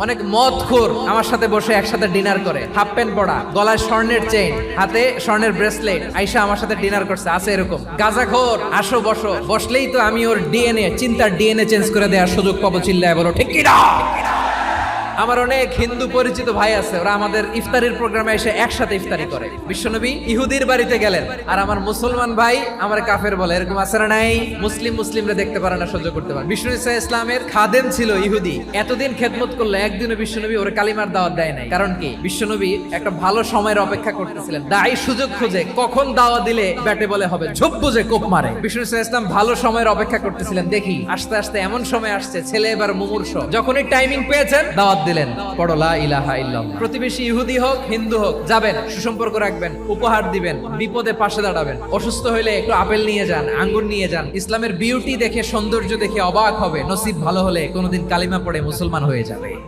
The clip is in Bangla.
অনেক মদখোর আমার সাথে বসে একসাথে ডিনার করে, হাফ প্যান্ট পরা, গলায় স্বর্ণের চেইন, হাতে স্বর্ণের ব্রেসলেট, আইসা আমার সাথে ডিনার করছে, আছে এরকম। গাঁজাখোর আসো বসো, বসলেই তো আমি ওর ডিএনএ, চিন্তার ডিএনএ চেঞ্জ করে দেওয়ার সুযোগ পাবো, চিল্লায় বলো ঠিক কি না? আমার অনেক হিন্দু পরিচিত ভাই আছে, ওরা আমাদের ইফতারির প্রোগ্রামে এসে একসাথে ইফতারি করে। বিশ্বনবী ইহুদির বাড়িতে গেলেন, আর আমার মুসলমান ভাই আমার কাফের বলে, এরকম আছে না নাই? মুসলিমরা দেখতে পারে না, সহ্য করতে পারে। বিষ্ণু ইসা ইসলামের খাদেম ছিল ইহুদি, এতদিন খেদমত করলো, একদিনও বিশ্বনবী ওর কালিমার দাওয়াত দেয় নাই। কারণ কি? বিশ্বনবী একটা ভালো সময়ের অপেক্ষা করতেছিলেন, দায়ী সুযোগ খুঁজে কখন দাওয়া দিলে ব্যাটে বলে হবে, ঝোপ বুঝে কোপ মারে। বিষ্ণু ইসা ইসলাম ভালো সময়ের অপেক্ষা করতেছিলেন, দেখি আস্তে আস্তে এমন সময় আসছে, ছেলে এবার মুমূর্ষ, যখনই টাইমিং পেয়েছেন দাওয়াত দিলেন, পড়ো লা ইলাহা ইল্লাল্লাহ। প্রতিবেশী ইহুদি হোক হিন্দু হোক, যাবেন, সুসম্পর্ক রাখবেন, উপহার দিবেন, বিপদে পাশে দাঁড়াবেন, অসুস্থ হইলে একটু আপেল নিয়ে যান, আঙ্গুর নিয়ে যান। ইসলামের বিউটি দেখে, সৌন্দর্য দেখে অবাক হবে, নসিব ভালো হলে কোনোদিন কালিমা পড়ে মুসলমান হয়ে যাবে।